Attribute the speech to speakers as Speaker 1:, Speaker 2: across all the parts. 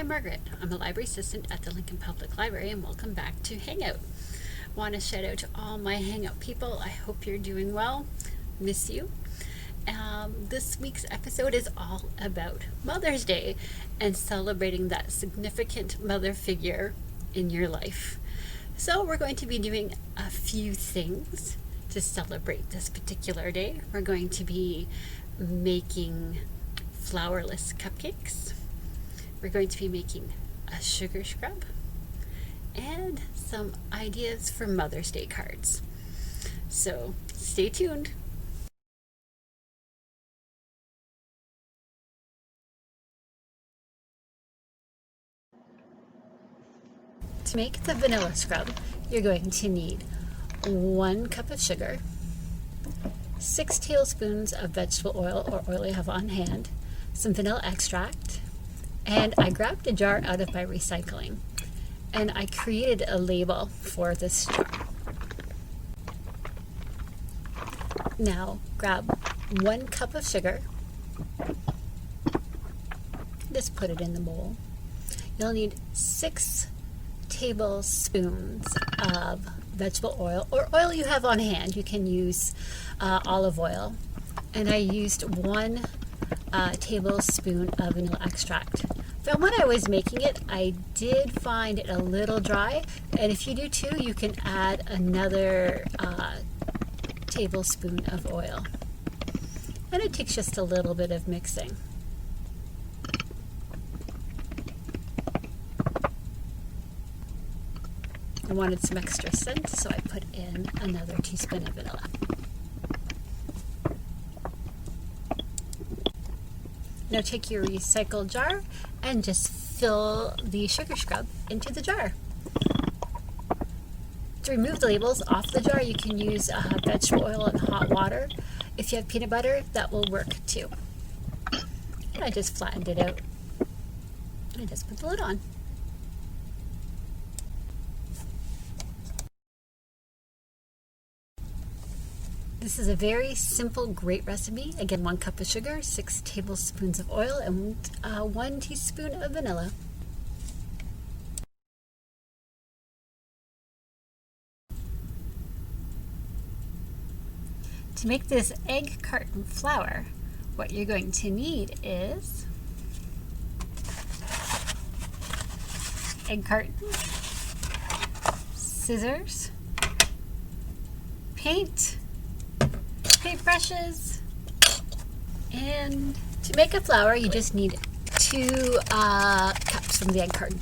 Speaker 1: I'm Margaret. I'm a library assistant at the Lincoln Public Library, and welcome back to Hangout. Want to shout out to all my Hangout people. I hope you're doing well. Miss you. This week's episode is all about Mother's Day and celebrating that significant mother figure in your life. So we're going to be doing a few things to celebrate this particular day. We're going to be making flourless cupcakes. We're going to be making a sugar scrub and some ideas for Mother's Day cards. So stay tuned. To make the vanilla scrub, you're going to need 1 cup of sugar, 6 tablespoons of vegetable oil or oil you have on hand, some vanilla extract, and I grabbed a jar out of my recycling and I created a label for this jar. Now grab 1 cup of sugar, just put it in the bowl. You'll need 6 tablespoons of vegetable oil or oil you have on hand. You can use olive oil, and I used 1 tablespoon of vanilla extract. But when I was making it, I did find it a little dry, and if you do too, you can add another tablespoon of oil, and it takes just a little bit of mixing. I wanted some extra scent, so I put in another teaspoon of vanilla. Now take your recycled jar and just fill the sugar scrub into the jar. To remove the labels off the jar, you can use vegetable oil and hot water. If you have peanut butter, that will work too. And I just flattened it out. And I just put the lid on. This is a very simple, great recipe. Again, 1 cup of sugar, 6 tablespoons of oil, and 1 teaspoon of vanilla. To make this egg carton flour, what you're going to need is egg carton, scissors, paint, paintbrushes, and to make a flour you just need 2 cups from the egg carton.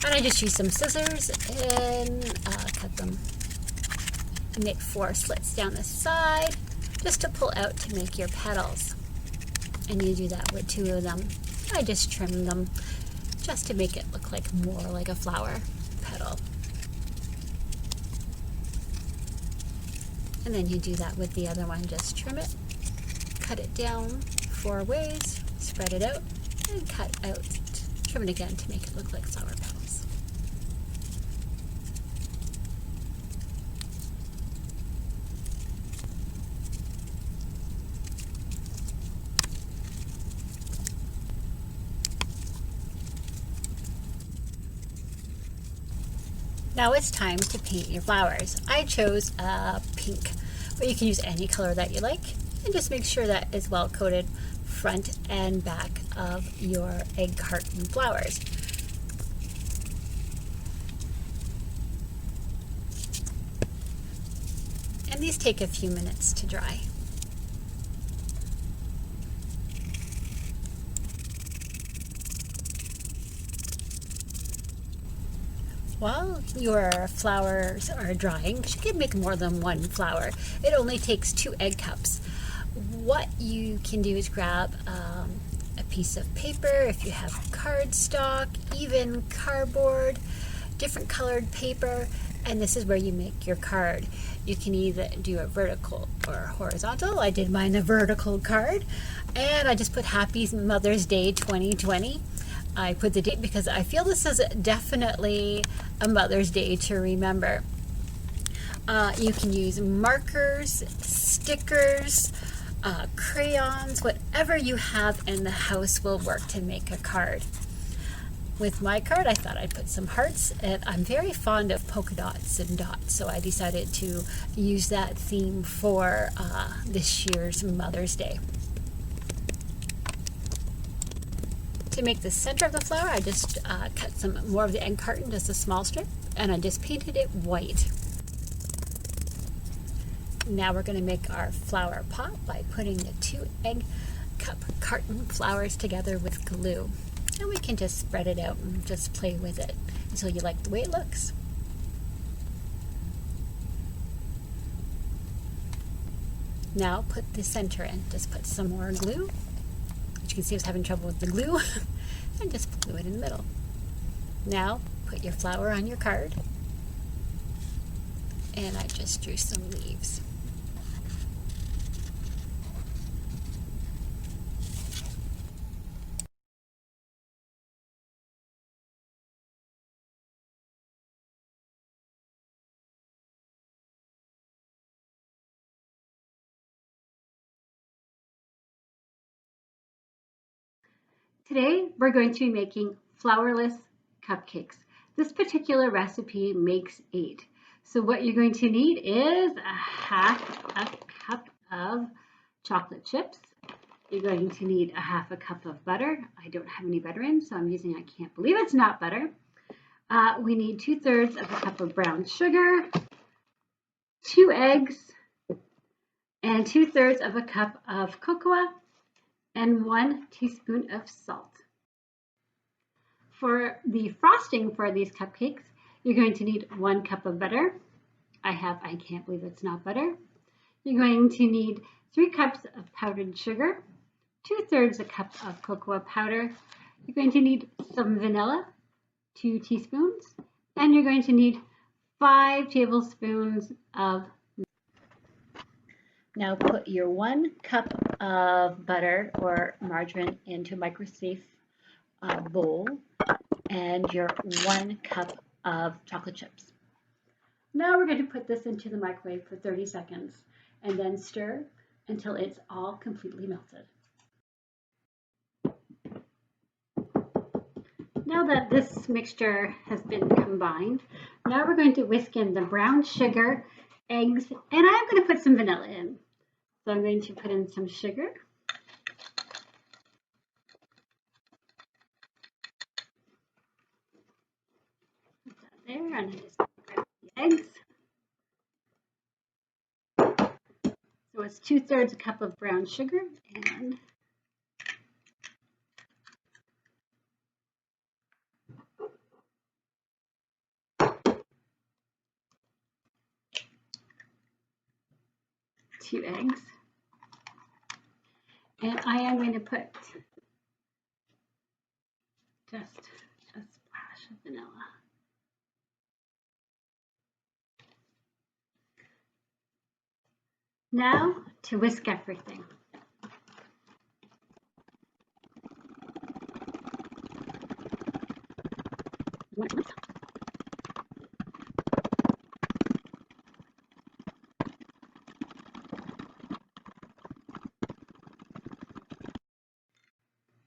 Speaker 1: And I just used some scissors and cut them and make 4 slits down the side just to pull out to make your petals. And you do that with 2 of them. I just trimmed them just to make it look like more like a flower petal. And then you do that with the other one. Just trim it, cut it down 4 ways, spread it out, and cut out, trim it again to make it look like flower petals. Now it's time to paint your flowers. I chose pink, but you can use any color that you like, and just make sure that it's well coated front and back of your egg carton flowers. And these take a few minutes to dry. While your flowers are drying, you can make more than 1 flower. It only takes 2 egg cups. What you can do is grab a piece of paper, if you have cardstock, even cardboard, different colored paper, and this is where you make your card. You can either do a vertical or horizontal. I did mine a vertical card, and I just put Happy Mother's Day 2020. I put the date because I feel this is definitely a Mother's Day to remember. You can use markers, stickers, crayons, whatever you have in the house will work to make a card. With my card, I thought I'd put some hearts, and I'm very fond of polka dots and dots, so I decided to use that theme for this year's Mother's Day. To make the center of the flower, I just cut some more of the egg carton, just a small strip, and I just painted it white. Now we're going to make our flower pot by putting the 2 egg cup carton flowers together with glue. And we can just spread it out and just play with it until you like the way it looks. Now put the center in. Just put some more glue. As you can see, I was having trouble with the glue. And just glue it in the middle. Now put your flower on your card. And I just drew some leaves. Today we're going to be making flourless cupcakes. This particular recipe makes 8. So what you're going to need is a half a cup of chocolate chips. You're going to need a half a cup of butter. I don't have any butter in, so I'm using I can't believe it's not butter. We need 2/3 of a cup of brown sugar, 2 eggs, and 2/3 of a cup of cocoa, and 1 teaspoon of salt. For the frosting for these cupcakes, you're going to need 1 cup of butter. I can't believe it's not butter. You're going to need 3 cups of powdered sugar, 2/3 a cup of cocoa powder. You're going to need some vanilla, 2 teaspoons, and you're going to need 5 tablespoons of milk. Now put your 1 cup of butter or margarine into a microsafe bowl and your 1 cup of chocolate chips. Now we're going to put this into the microwave for 30 seconds and then stir until it's all completely melted. Now that this mixture has been combined, now we're going to whisk in the brown sugar, eggs, and I'm going to put some vanilla in. So I'm going to put in some sugar. Put that there, and I just grab the eggs. So it's 2/3 a cup of brown sugar and 2 eggs. And I am going to put just a splash of vanilla. Now to whisk everything.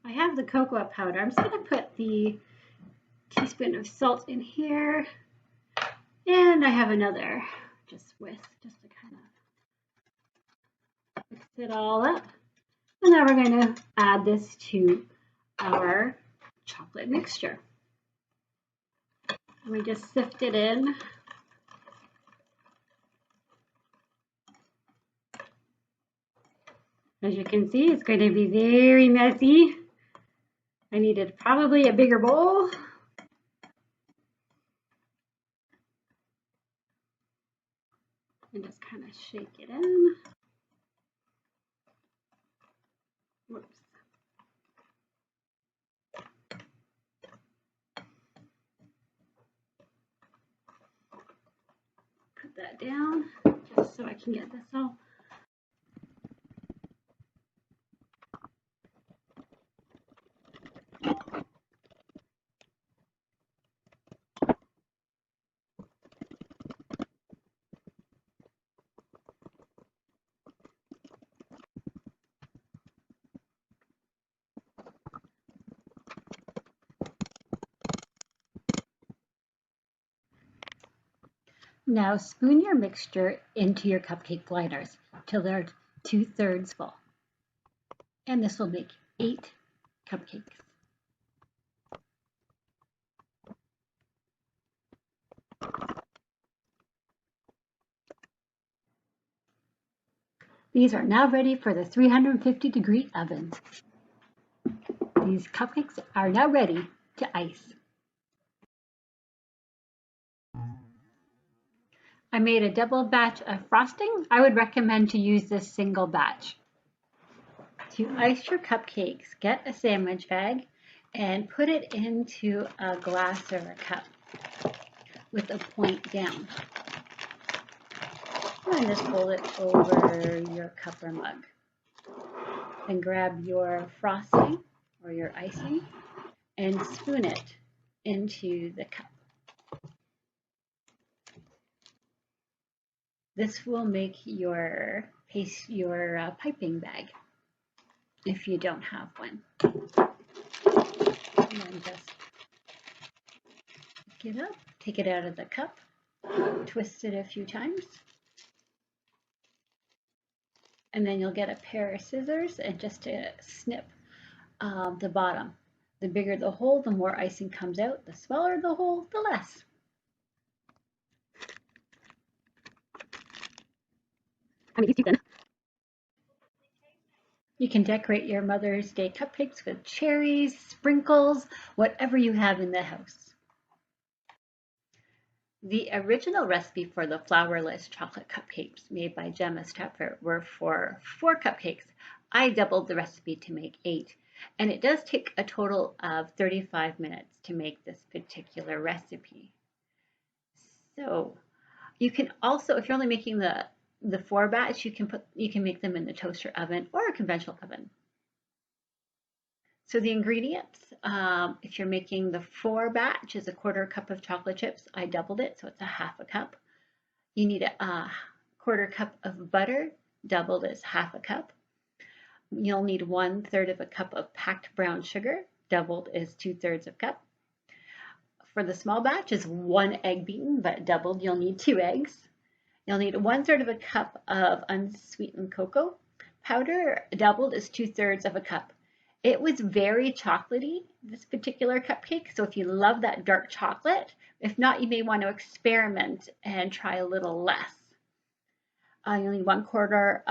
Speaker 1: I have the cocoa powder. I'm just going to put the teaspoon of salt in here. And I have another just whisk, just to kind of mix it all up. And now we're going to add this to our chocolate mixture. And we just sift it in. As you can see, it's going to be very messy. I needed probably a bigger bowl. And just kind of shake it in. Whoops. Put that down just so I can get this all. Now spoon your mixture into your cupcake liners till they're 2/3 full. And this will make 8 cupcakes. These are now ready for the 350-degree oven. These cupcakes are now ready to ice. I made a double batch of frosting. I would recommend to use this single batch. To ice your cupcakes, get a sandwich bag and put it into a glass or a cup with a point down. And just hold it over your cup or mug. Then grab your frosting or your icing and spoon it into the cup. This will make your piping bag if you don't have one. And then just pick it up, take it out of the cup, twist it a few times, and then you'll get a pair of scissors and just to snip the bottom. The bigger the hole, the more icing comes out. The smaller the hole, the less. You can decorate your Mother's Day cupcakes with cherries, sprinkles, whatever you have in the house. The original recipe for the flourless chocolate cupcakes made by Gemma's Chapter were for 4 cupcakes. I doubled the recipe to make 8, and it does take a total of 35 minutes to make this particular recipe. So you can also, if you're only making the 4 batch, you can make them in the toaster oven or a conventional oven. So the ingredients, if you're making the 4 batch, is a 1/4 cup of chocolate chips. I doubled it, so it's a 1/2 cup. You need a 1/4 cup of butter, doubled is 1/2 cup. You'll need 1/3 of a cup of packed brown sugar, doubled is 2/3 of a cup. For the small batch is 1 egg beaten, but doubled you'll need 2 eggs. You'll need 1/3 of a cup of unsweetened cocoa powder, doubled is 2/3 of a cup. It was very chocolatey, this particular cupcake, so if you love that dark chocolate, if not, you may want to experiment and try a little less. You'll need 1/4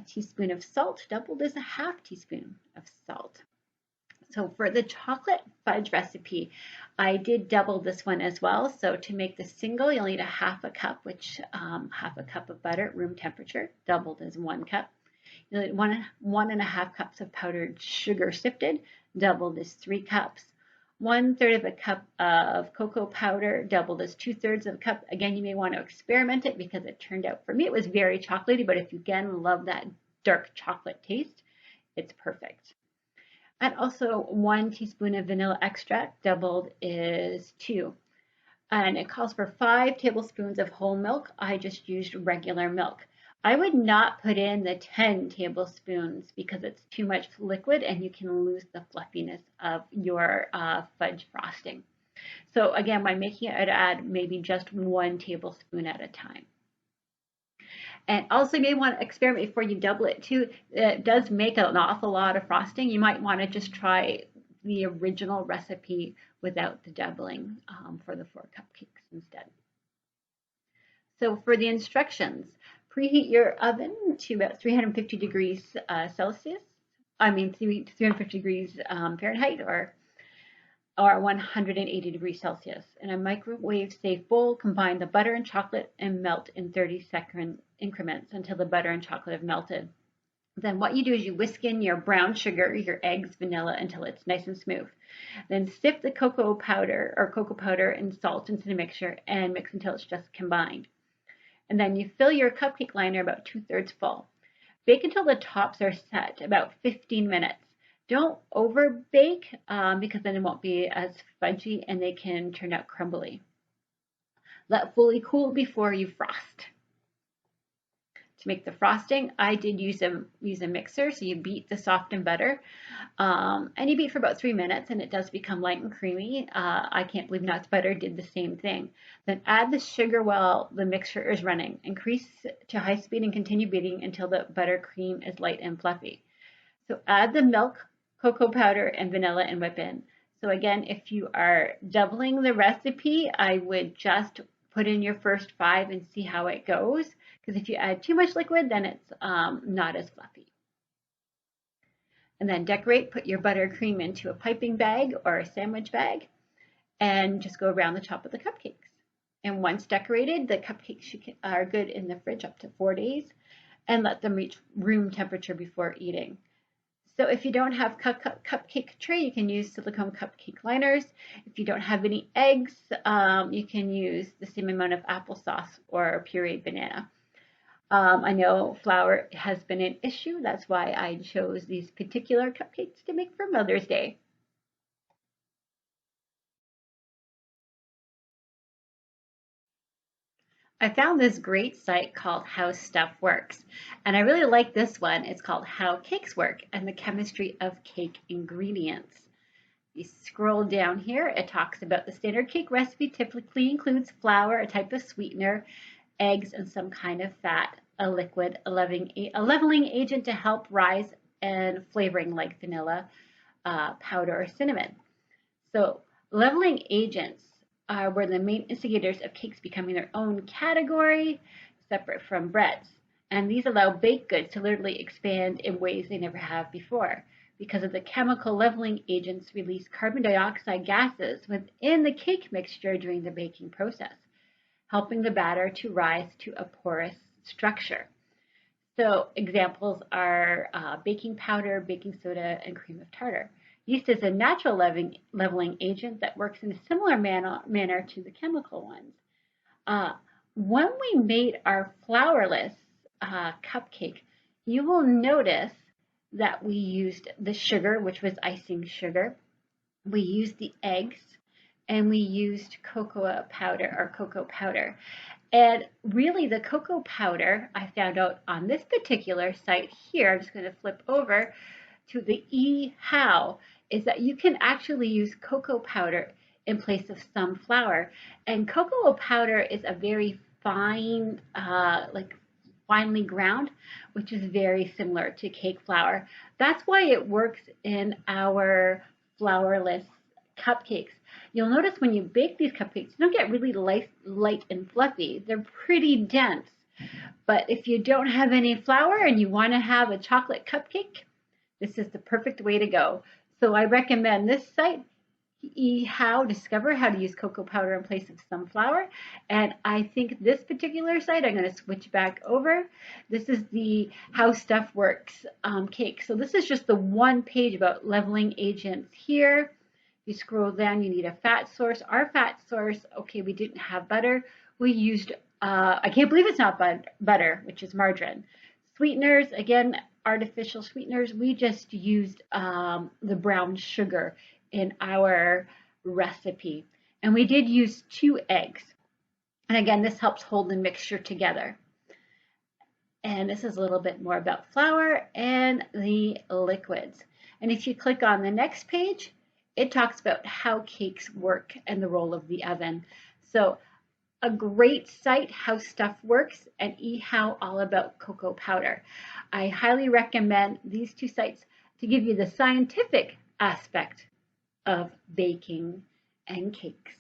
Speaker 1: teaspoon of salt, doubled is a 1/2 teaspoon of salt. So for the chocolate fudge recipe, I did double this one as well. So to make the single, you'll need a 1/2 cup, which 1/2 cup of butter, room temperature, doubled is 1 cup. You'll need 1.5 cups of powdered sugar sifted, doubled is 3 cups. 1/3 of a cup of cocoa powder, doubled is 2/3 of a cup. Again, you may want to experiment it because it turned out, for me, it was very chocolatey, but if you again love that dark chocolate taste, it's perfect. And also 1 teaspoon of vanilla extract, doubled is 2. And it calls for 5 tablespoons of whole milk. I just used regular milk. I would not put in the 10 tablespoons because it's too much liquid and you can lose the fluffiness of your fudge frosting. So again, when making it, I'd add maybe just 1 tablespoon at a time. And also you may want to experiment before you double it too. It does make an awful lot of frosting. You might want to just try the original recipe without the doubling for the 4 cupcakes instead. So for the instructions, preheat your oven to about 350 degrees Celsius. 350 degrees Fahrenheit or 180 degrees Celsius. In a microwave-safe bowl, combine the butter and chocolate and melt in 30-second increments until the butter and chocolate have melted. Then what you do is you whisk in your brown sugar, your eggs, vanilla until it's nice and smooth. Then sift the cocoa powder and salt into the mixture and mix until it's just combined. And then you fill your cupcake liner about 2/3 full. Bake until the tops are set, about 15 minutes. Don't over bake because then it won't be as fudgy and they can turn out crumbly. Let fully cool before you frost. to make the frosting. I did use a mixer, so you beat the softened butter, and you beat for about 3 minutes, and it does become light and creamy. I can't believe Nuts Butter did the same thing. Then add the sugar while the mixture is running. Increase to high speed and continue beating until the buttercream is light and fluffy. So add the milk, cocoa powder, and vanilla and whip in. So again, if you are doubling the recipe, I would just put in your first 5 and see how it goes. Because if you add too much liquid, then it's not as fluffy. And then decorate, put your buttercream into a piping bag or a sandwich bag, and just go around the top of the cupcakes. And once decorated, the cupcakes are good in the fridge up to 4 days, and let them reach room temperature before eating. So if you don't have cupcake tray, you can use silicone cupcake liners. If you don't have any eggs, you can use the same amount of applesauce or pureed banana. I know flour has been an issue. That's why I chose these particular cupcakes to make for Mother's Day. I found this great site called How Stuff Works, and I really like this one. It's called How Cakes Work and the Chemistry of Cake Ingredients. You scroll down here, it talks about the standard cake recipe typically includes flour, a type of sweetener, eggs, and some kind of fat, a liquid, a leveling agent to help rise, and flavoring like vanilla, powder, or cinnamon. So leveling agents were the main instigators of cakes becoming their own category, separate from breads. And these allow baked goods to literally expand in ways they never have before. Because of the chemical leveling agents release carbon dioxide gases within the cake mixture during the baking process, helping the batter to rise to a porous structure. So examples are baking powder, baking soda, and cream of tartar. Yeast is a natural leveling agent that works in a similar manner to the chemical ones. When we made our flourless cupcake, you will notice that we used the sugar, which was icing sugar. We used the eggs, and we used cocoa powder. And really the cocoa powder, I found out on this particular site here, I'm just going to flip over to the eHow, is that you can actually use cocoa powder in place of some flour. And cocoa powder is a very fine, finely ground, which is very similar to cake flour. That's why it works in our flourless cupcakes. You'll notice when you bake these cupcakes, you don't get really light and fluffy. They're pretty dense. But if you don't have any flour and you want to have a chocolate cupcake, this is the perfect way to go. So I recommend this site, eHow, discover how to use cocoa powder in place of some flour. And I think this particular site, I'm going to switch back over. This is the How Stuff Works cake. So this is just the one page about leveling agents here. You scroll down, you need a fat source. Our fat source, okay, we didn't have butter. We used, I can't believe it's not butter, which is margarine. Sweeteners, again, artificial sweeteners. We just used the brown sugar in our recipe. And we did use 2 eggs. And again, this helps hold the mixture together. And this is a little bit more about flour and the liquids. And if you click on the next page, it talks about how cakes work and the role of the oven. So a great site, How Stuff Works, and eHow, all about cocoa powder. I highly recommend these 2 sites to give you the scientific aspect of baking and cakes.